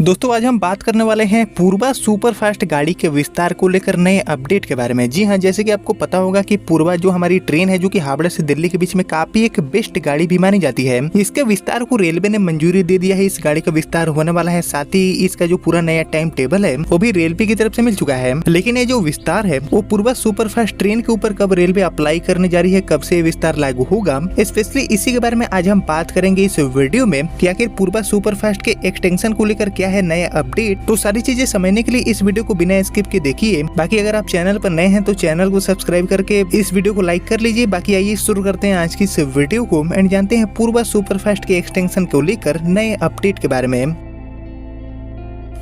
दोस्तों आज हम बात करने वाले हैं पूर्वा सुपरफास्ट गाड़ी के विस्तार को लेकर नए अपडेट के बारे में। जी हां, जैसे कि आपको पता होगा कि पूर्वा जो हमारी ट्रेन है जो कि हावड़ा से दिल्ली के बीच में काफी एक बेस्ट गाड़ी भी मानी जाती है। इसके विस्तार को रेलवे ने मंजूरी दे दिया है। इस गाड़ी का विस्तार होने वाला है, साथ ही इसका जो पूरा नया टाइम टेबल है वो भी रेलवे की तरफ से मिल चुका है। लेकिन ये जो विस्तार है वो पूर्वा सुपरफास्ट ट्रेन के ऊपर कब रेलवे अप्लाई करने जा रही है, कब से विस्तार लागू होगा, स्पेशली इसी के बारे में आज हम बात करेंगे इस वीडियो में कि आखिर पूर्वा सुपरफास्ट के एक्सटेंशन को लेकर क्या है नया अपडेट। तो सारी चीजें समझने के लिए इस वीडियो को बिना स्किप के देखिए। बाकी अगर आप चैनल पर नए हैं तो चैनल को सब्सक्राइब करके इस वीडियो को लाइक कर लीजिए। बाकी आइए शुरू करते हैं आज की इस वीडियो को एंड जानते हैं पूर्वा सुपरफास्ट के एक्सटेंशन को लेकर नए अपडेट के बारे में।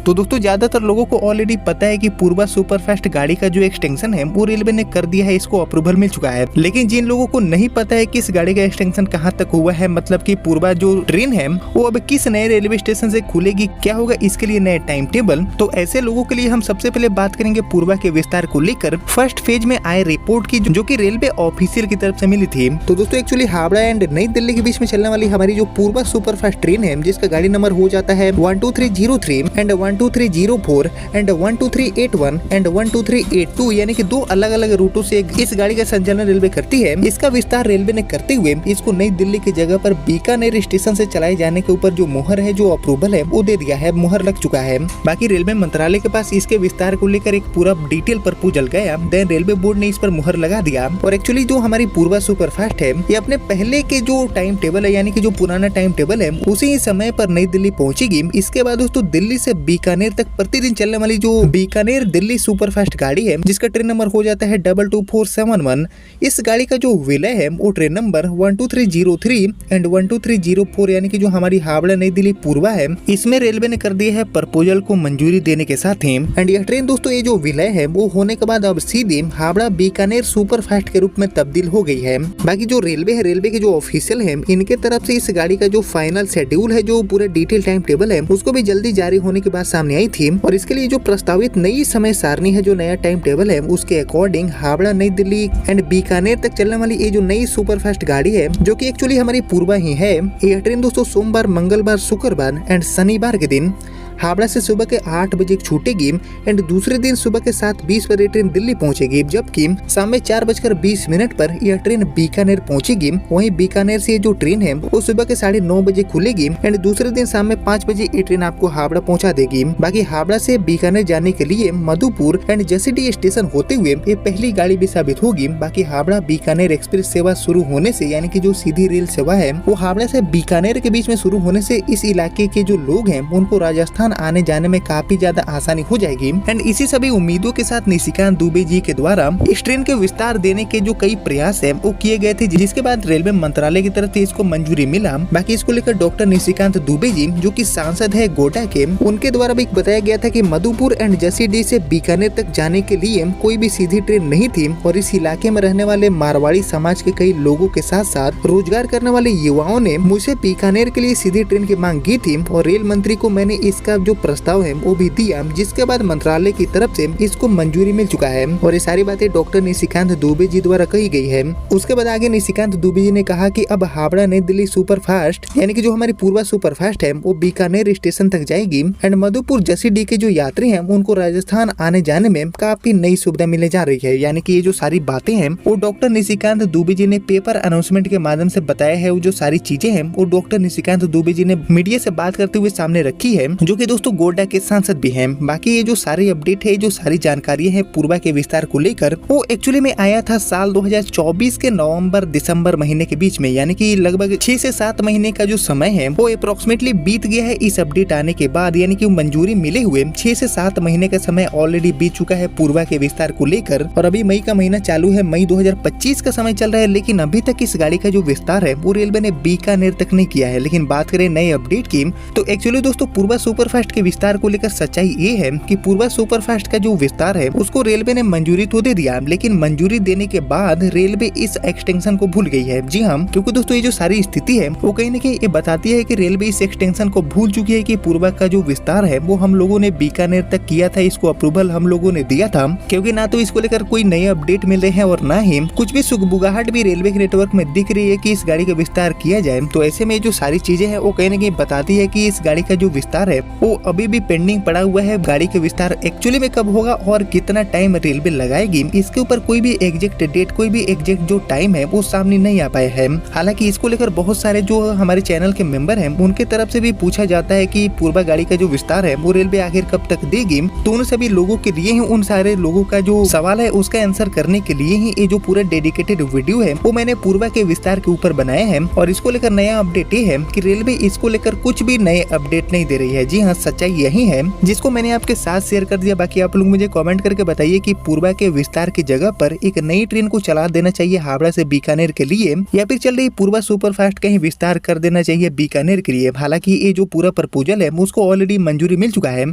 तो दोस्तों ज्यादातर लोगों को ऑलरेडी पता है कि पूर्वा सुपरफास्ट गाड़ी का जो एक्सटेंशन है वो रेलवे ने कर दिया है, इसको अप्रूवल मिल चुका है। लेकिन जिन लोगों को नहीं पता है कि इस गाड़ी का एक्सटेंशन कहां तक हुआ है, मतलब कि पूर्वा जो ट्रेन है वो अब किस नए रेलवे स्टेशन से खुलेगी, क्या होगा इसके लिए नए टाइम टेबल, तो ऐसे लोगों के लिए हम सबसे पहले बात करेंगे पूर्वा के विस्तार को लेकर फर्स्ट फेज में आए रिपोर्ट की, जो की रेलवे ऑफिशियल की तरफ से मिली थी। तो दोस्तों एक्चुअली हावड़ा एंड नई दिल्ली के बीच में चलने वाली हमारी जो पूर्वा सुपरफास्ट ट्रेन है जिसका गाड़ी नंबर हो जाता है 12303 एंड 12304 एंड 12381 एंड 12382, यानी कि दो अलग अलग रूटों से इस गाड़ी का संचालन रेलवे करती है। इसका विस्तार रेलवे ने करते हुए इसको नई दिल्ली की जगह पर बीकानेर स्टेशन से चलाए जाने के ऊपर जो मुहर है, जो अप्रूवल है वो दे दिया है, मुहर लग चुका है। बाकी रेलवे मंत्रालय के पास इसके विस्तार को लेकर एक पूरा डिटेल प्रपोजल गया, देन रेलवे बोर्ड ने इस पर मुहर लगा दिया। और एक्चुअली जो हमारी पूर्वा सुपरफास्ट है ये अपने पहले के जो टाइम टेबल है, यानी कि जो पुराना टाइम टेबल है उसी समय पर नई दिल्ली पहुंचेगी। इसके बाद दोस्तों दिल्ली से बीकानेर तक प्रतिदिन चलने वाली जो बीकानेर दिल्ली सुपरफास्ट गाड़ी है जिसका ट्रेन नंबर हो जाता है 22471, इस गाड़ी का जो विलय है वो ट्रेन नंबर 12303 एंड 12304, यानी कि जो हमारी हावड़ा नई दिल्ली पूर्वा है इसमें रेलवे ने कर दिया है प्रपोजल को मंजूरी देने के साथ ही। एंड यह ट्रेन दोस्तों ये जो विलय है वो होने के बाद अब सीधे हावड़ा बीकानेर सुपरफास्ट के रूप में तब्दील हो गई है। बाकी जो रेलवे है, रेलवे के जो ऑफिशियल है इनके तरफ से इस गाड़ी का जो फाइनल शेड्यूल है, जो पूरे डिटेल टाइम टेबल है उसको भी जल्दी जारी होने के बाद सामने आई थी। और इसके लिए जो प्रस्तावित नई समय सारणी है, जो नया टाइम टेबल है उसके अकॉर्डिंग हावड़ा नई दिल्ली एंड बीकानेर तक चलने वाली ये जो नई सुपरफास्ट गाड़ी है जो कि एक्चुअली हमारी पूर्वा ही है, यह ट्रेन दोस्तों सोमवार, मंगलवार, शुक्रवार एंड शनिवार के दिन हावड़ा से सुबह के 8 बजे छूटेगी एंड दूसरे दिन सुबह के 7:20 पर यह ट्रेन दिल्ली पहुंचेगी, जबकि शाम में 4:20 पर यह ट्रेन बीकानेर पहुंचेगी। वहीं बीकानेर से जो ट्रेन है वो सुबह के 9:30 बजे खुलेगी एंड दूसरे दिन शाम में 5 बजे ये ट्रेन आपको हावड़ा पहुंचा देगी। बाकी हावड़ा से बीकानेर जाने के लिए मधुपुर एंड जसीडीह स्टेशन होते हुए ये पहली गाड़ी भी साबित होगी। बाकी हावड़ा बीकानेर एक्सप्रेस सेवा शुरू होने से, यानी कि जो सीधी रेल सेवा है वो हावड़ा से बीकानेर के बीच में शुरू होने से इस इलाके के जो लोग हैं उनको राजस्थान आने जाने में काफी ज्यादा आसानी हो जाएगी। एंड इसी सभी उम्मीदों के साथ निशिकांत दुबे जी के द्वारा इस ट्रेन के विस्तार देने के जो कई प्रयास है वो किए गए थे, जिसके बाद रेलवे मंत्रालय की तरफ से इसको मंजूरी मिला। बाकी इसको लेकर डॉक्टर निशिकांत दुबे जी जो कि सांसद है गोड्डा के, उनके द्वारा भी बताया गया था कि मधुपुर एंड जसीडीह से बीकानेर तक जाने के लिए कोई भी सीधी ट्रेन नहीं थी और इस इलाके में रहने वाले मारवाड़ी समाज के कई लोगों के साथ साथ रोजगार करने वाले युवाओं ने मुझसे बीकानेर के लिए सीधी ट्रेन की मांग की थी और रेल मंत्री को मैंने इसका जो प्रस्ताव है वो भी दिया, जिसके बाद मंत्रालय की तरफ से इसको मंजूरी मिल चुका है। और ये सारी बातें डॉक्टर निशिकांत दुबे जी द्वारा कही गई है। उसके बाद आगे निशिकांत दुबे जी ने कहा कि अब हावड़ा नई दिल्ली सुपरफास्ट, यानी कि जो हमारी पूर्वा सुपरफास्ट है वो बीकानेर स्टेशन तक जाएगी एंड मधुपुर जसीडीह के जो यात्री हैं उनको राजस्थान आने जाने में काफी नई सुविधा मिलने जा रही है। यानी कि ये जो सारी बातें हैं वो डॉक्टर निशिकांत दुबे जी ने पेपर अनाउंसमेंट के माध्यम से बताया है। वो जो सारी चीजें हैं वो डॉक्टर निशिकांत दुबे जी ने मीडिया से बात करते हुए सामने रखी है, जो कि दोस्तों गोड्डा के सांसद भी हैं। बाकी ये जो सारी अपडेट है, जो सारी जानकारी है पूर्वा के विस्तार को लेकर, वो एक्चुअली में आया था साल 2024 के नवंबर दिसंबर महीने के बीच में, यानी कि लगभग 6 से 7 महीने का जो समय है वो अप्रोक्सीमेटली बीत गया है इस अपडेट आने के बाद। यानी कि मंजूरी मिले हुए 6 से 7 महीने का समय ऑलरेडी बीत चुका है पूर्वा के विस्तार को लेकर और अभी मई का महीना चालू है, मई 2025 का समय चल रहा है, लेकिन अभी तक इस गाड़ी का जो विस्तार है वो रेलवे ने बीकानेर तक नहीं किया है। लेकिन बात करें नए अपडेट की तो एक्चुअली दोस्तों पूर्वा सुपरफास्ट के विस्तार को लेकर सच्चाई ये है कि पूर्वा सुपरफास्ट का जो विस्तार है उसको रेलवे ने मंजूरी तो दे दिया, लेकिन मंजूरी देने के बाद रेलवे इस एक्सटेंशन को भूल गई है। जी हाँ, क्योंकि दोस्तों ये जो सारी स्थिति है वो कहीं न कहीं ये बताती है कि रेलवे इस एक्सटेंशन को भूल चुकी है कि पूर्वा का जो विस्तार है वो हम लोगों ने बीकानेर तक किया था, इसको अप्रूवल हम लोगों ने दिया था, क्योंकि ना तो इसको लेकर कोई नए अपडेट मिल रहे हैं और ना ही कुछ भी सुगबुगाहट भी रेलवे के नेटवर्क में दिख रही है कि इस गाड़ी का विस्तार किया जाए। तो ऐसे में जो सारी चीजें हैं वो कहीं न कहीं बताती है कि इस गाड़ी का जो विस्तार है वो अभी भी पेंडिंग पड़ा हुआ है। गाड़ी का विस्तार एक्चुअली में कब होगा और कितना टाइम रेलवे लगाएगी, इसके ऊपर कोई भी एग्जैक्ट डेट, कोई भी एग्जैक्ट जो टाइम है वो सामने नहीं आ पाया है। हालांकि इसको लेकर बहुत सारे जो हमारे चैनल के मेंबर हैं उनके तरफ से भी पूछा जाता है कि पूर्वा गाड़ी का जो विस्तार है वो रेलवे आखिर कब तक देगी। तो उन सभी लोगों के लिए ही, उन सारे लोगों का जो सवाल है उसका आंसर करने के लिए ही ये जो पूरा डेडिकेटेड वीडियो है वो मैंने पूर्वा के विस्तार के ऊपर बनाया है। और इसको लेकर नया अपडेट ये है कि रेलवे इसको लेकर कुछ भी नए अपडेट नहीं दे रही है। जी हाँ, सच्चाई यही है जिसको मैंने आपके साथ शेयर कर दिया। बाकी आप लोग मुझे कमेंट करके बताइए कि पूर्वा के विस्तार की जगह पर एक नई ट्रेन को चला देना चाहिए हावड़ा से बीकानेर के लिए, या फिर चल रही पूर्वा सुपरफास्ट कहीं विस्तार कर देना चाहिए बीकानेर के लिए। हालांकि ये जो पूरा प्रपोजल है उसको ऑलरेडी मंजूरी मिल चुका है,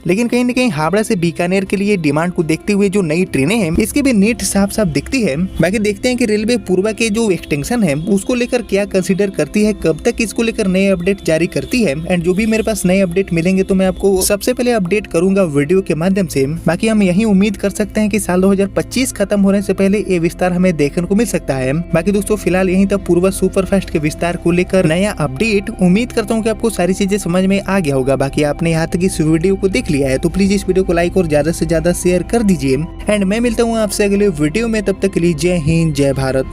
लेकिन कहीं न कहीं हावड़ा से बीकानेर के लिए डिमांड को देखते हुए जो नई ट्रेनें हैं इसकी भी नीड साफ साफ दिखती है। बाकी देखते हैं कि रेलवे पूर्वा के जो एक्सटेंशन है उसको लेकर क्या कंसीडर करती है, कब तक इसको लेकर नए अपडेट जारी करती है। एंड जो भी मेरे पास नए अपडेट मिलेंगे तो मैं आपको सबसे पहले अपडेट करूंगा वीडियो के माध्यम से। बाकी हम यही उम्मीद कर सकते हैं कि साल 2025 खत्म होने से पहले ये विस्तार हमें देखने को मिल सकता है। बाकी दोस्तों फिलहाल यही तक पूर्वा सुपरफास्ट के विस्तार को लेकर नया अपडेट। उम्मीद करता हूँ कि आपको सारी चीजें समझ में आ गया होगा। बाकी आपने यहाँ तक इस वीडियो को देख लिया है तो प्लीज इस वीडियो को लाइक और ज्यादा से ज्यादा शेयर कर दीजिए। एंड मैं मिलता हूँ आपसे अगले वीडियो में, तब तक के लिए जय हिंद जय भारत।